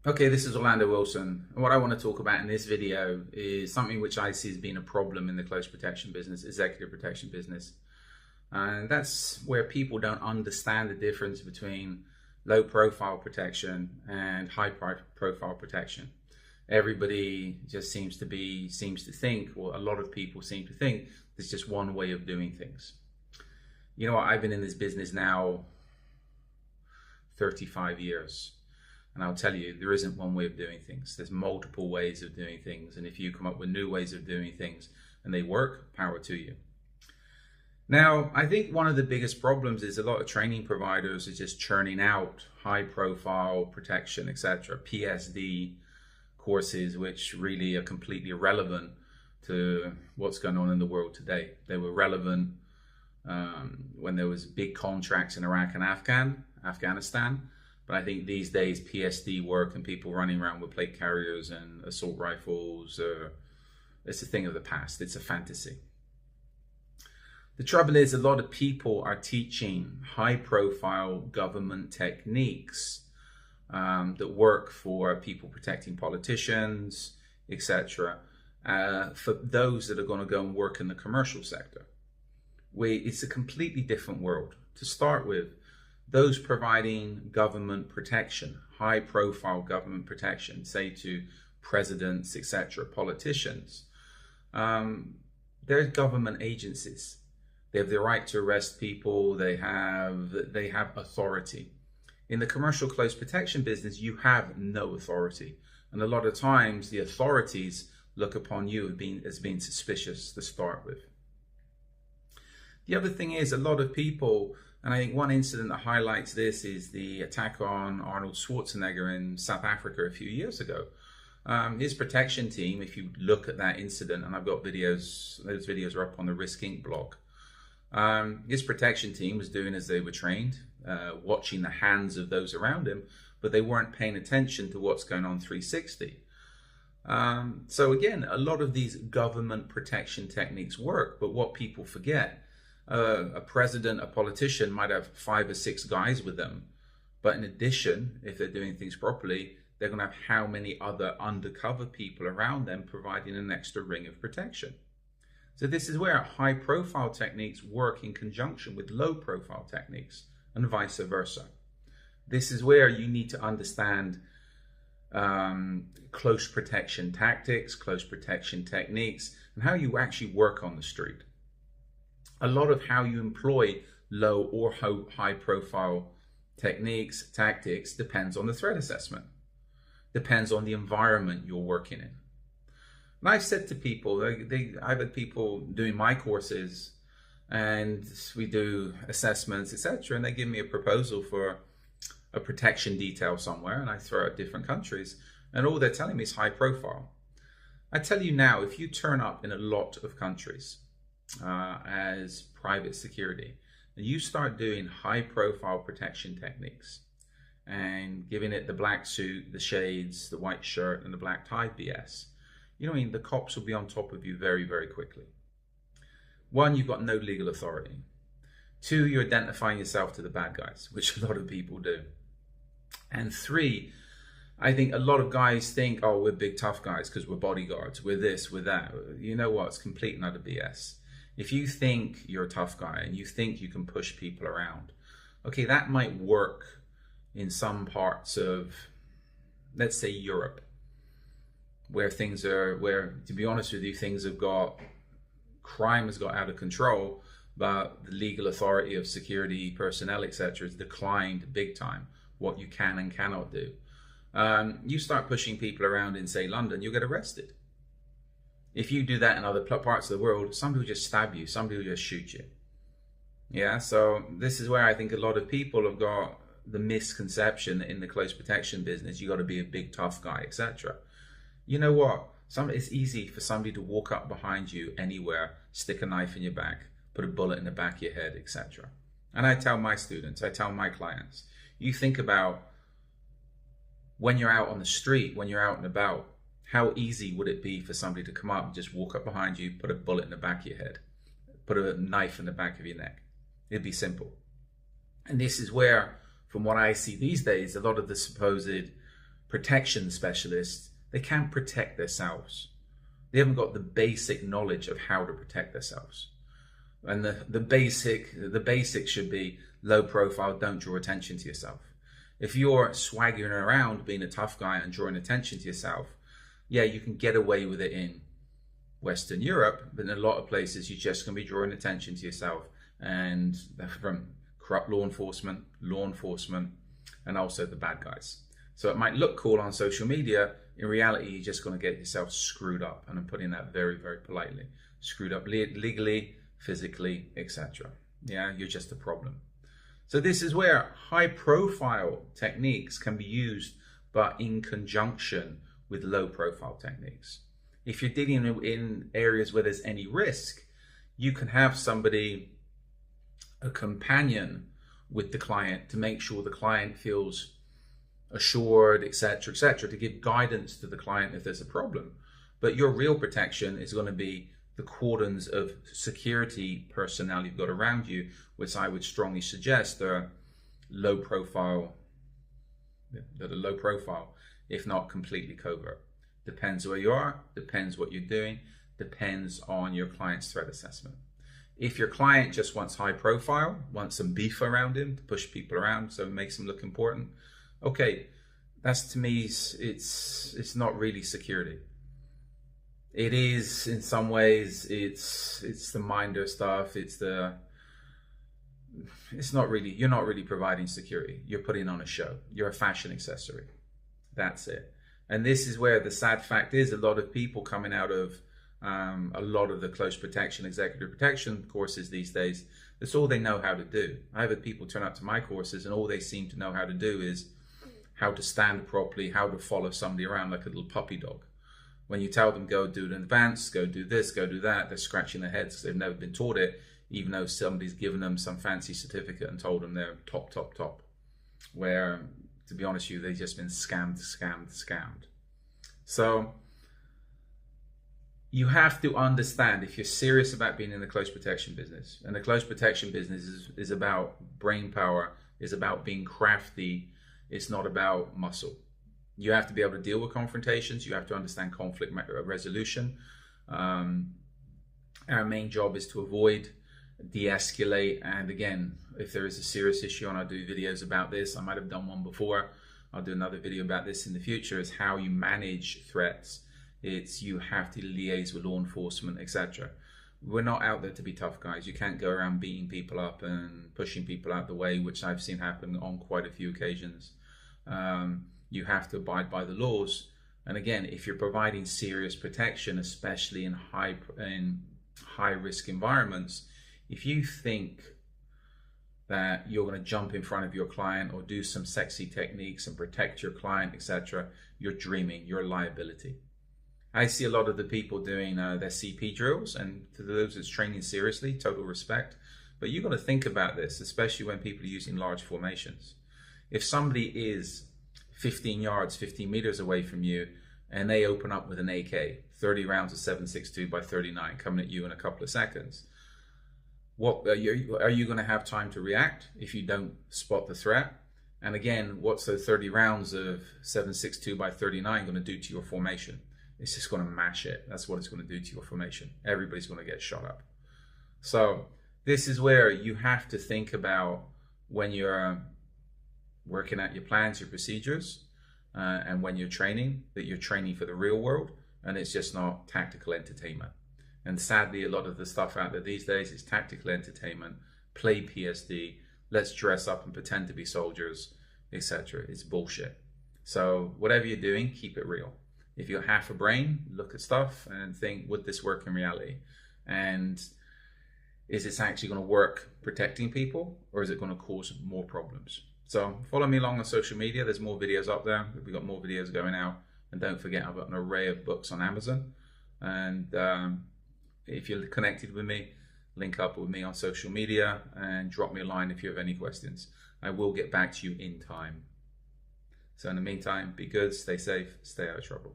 Okay, this is Orlando Wilson. And what I want to talk about in this video is something which I see as being a problem in the close protection business, executive protection business. And that's where people don't understand the difference between low profile protection and high profile protection. Everybody just seems to think, or a lot of people seem to think, there's just one way of doing things. You know what? I've been in this business now 35 years. And I'll tell you, there isn't one way of doing things. There's multiple ways of doing things. And if you come up with new ways of doing things and they work, power to you. Now, I think one of the biggest problems is a lot of training providers are just churning out high profile protection, etc., PSD courses, which really are completely irrelevant to what's going on in the world today. They were relevant when there was big contracts in Iraq and Afghanistan. But I think these days PSD work and people running around with plate carriers and assault rifles, it's a thing of the past. It's a fantasy. The trouble is a lot of people are teaching high profile government techniques that work for people protecting politicians, etc. For those that are going to go and work in the commercial sector. It's a completely different world. To start with, those providing government protection, high profile government protection, say to presidents, etc., politicians, they're government agencies. They have the right to arrest people. They have authority. In the commercial close protection business, you have no authority. And a lot of times the authorities look upon you as being suspicious to start with. The other thing is a lot of people, and I think one incident that highlights this is the attack on Arnold Schwarzenegger in South Africa a few years ago. His protection team, if you look at that incident, and I've got videos, those videos are up on the Risk Inc. blog. His protection team was doing as they were trained, watching the hands of those around him, but they weren't paying attention to what's going on 360. So again, a lot of these government protection techniques work, but what people forget, a president, a politician might have 5 or 6 guys with them. But in addition, if they're doing things properly, they're going to have how many other undercover people around them providing an extra ring of protection. So this is where high profile techniques work in conjunction with low profile techniques and vice versa. This is where you need to understand close protection tactics, close protection techniques, and how you actually work on the street. A lot of how you employ low or high profile techniques, tactics, depends on the threat assessment, depends on the environment you're working in. And I've said to people, I've had people doing my courses and we do assessments, etc., and they give me a proposal for a protection detail somewhere, and I throw out different countries, and all they're telling me is high profile. I tell you now, if you turn up in a lot of countries as private security, and you start doing high profile protection techniques and giving it the black suit, the shades, the white shirt, and the black tie BS, you know what I mean? The cops will be on top of you very, very quickly. 1, you've got no legal authority. 2, you're identifying yourself to the bad guys, which a lot of people do. And 3, I think a lot of guys think, oh, we're big tough guys because we're bodyguards, we're this, we're that. You know what? It's complete and utter BS. If you think you're a tough guy and you think you can push people around, okay, that might work in some parts of, let's say, Europe, where to be honest with you, crime has got out of control, but the legal authority of security personnel, etc., has declined big time, what you can and cannot do. You start pushing people around in, say, London, you'll get arrested. If you do that in other parts of the world, somebody will just stab you, somebody will just shoot you. Yeah, so this is where I think a lot of people have got the misconception that in the close protection business, you got to be a big tough guy, etc. You know what? It's easy for somebody to walk up behind you anywhere, stick a knife in your back, put a bullet in the back of your head, etc. And I tell my students, I tell my clients, you think about when you're out on the street, when you're out and about, how easy would it be for somebody to come up and just walk up behind you, put a bullet in the back of your head, put a knife in the back of your neck? It'd be simple. And this is where, from what I see these days, a lot of the supposed protection specialists, they can't protect themselves. They haven't got the basic knowledge of how to protect themselves. And the basic should be low profile, don't draw attention to yourself. If you're swaggering around being a tough guy and drawing attention to yourself, yeah, you can get away with it in Western Europe, but in a lot of places you're just going to be drawing attention to yourself, and from corrupt law enforcement, and also the bad guys. So it might look cool on social media. In reality, you're just going to get yourself screwed up, and I'm putting that very, very politely. Screwed up legally, physically, etc. Yeah, you're just a problem. So this is where high-profile techniques can be used, but in conjunction with low-profile techniques. If you're dealing in areas where there's any risk, you can have somebody, a companion with the client, to make sure the client feels assured, etc., to give guidance to the client if there's a problem. But your real protection is going to be the cordons of security personnel you've got around you, which I would strongly suggest are low profile, if not completely covert. Depends where you are, depends what you're doing, depends on your client's threat assessment. If your client just wants high profile, wants some beef around him to push people around so it makes him look important, okay, that's, to me, it's not really security. It is in some ways, it's the minder stuff, you're not really providing security. You're putting on a show. You're a fashion accessory. That's it. And this is where the sad fact is, a lot of people coming out of a lot of the close protection, executive protection courses these days, that's all they know how to do. I've had people turn up to my courses and all they seem to know how to do is how to stand properly, how to follow somebody around like a little puppy dog. When you tell them go do an advance, go do this, go do that, they're scratching their heads because they've never been taught it, even though somebody's given them some fancy certificate and told them they're top. Where, to be honest with you, they've just been scammed. So you have to understand, if you're serious about being in the close protection business, and the close protection business is about brain power, is about being crafty, it's not about muscle. You have to be able to deal with confrontations. You have to understand conflict resolution. Our main job is to avoid, de-escalate, and again, if there is a serious issue, and I do videos about this, I might have done one before, I'll do another video about this in the future, is how you manage threats. It's you have to liaise with law enforcement, etc. We're not out there to be tough guys. You can't go around beating people up and pushing people out the way, which I've seen happen on quite a few occasions. You have to abide by the laws. And again, if you're providing serious protection, especially in high risk environments, if you think that you're going to jump in front of your client or do some sexy techniques and protect your client, etc., you're dreaming. You're a liability. I see a lot of the people doing their CP drills, and to those that's training seriously, total respect. But you've got to think about this, especially when people are using large formations. If somebody is 15 yards, 15 meters away from you, and they open up with an AK, 30 rounds of 7.62 by 39 coming at you in a couple of seconds, what are you going to have time to react if you don't spot the threat? And again, what's those 30 rounds of 7.62 by 39 going to do to your formation? It's just going to mash it. That's what it's going to do to your formation. Everybody's going to get shot up. So this is where you have to think about, when you're working out your plans, your procedures, and when you're training, that you're training for the real world, and it's just not tactical entertainment. And sadly, a lot of the stuff out there these days is tactical entertainment, play PSD, let's dress up and pretend to be soldiers, etc. It's bullshit. So whatever you're doing, keep it real. If you're half a brain, look at stuff and think, would this work in reality? And is this actually going to work protecting people, or is it going to cause more problems? So follow me along on social media. There's more videos up there. We've got more videos going out. And don't forget, I've got an array of books on Amazon. And if you're connected with me, link up with me on social media and drop me a line if you have any questions. I will get back to you in time. So in the meantime, be good, stay safe, stay out of trouble.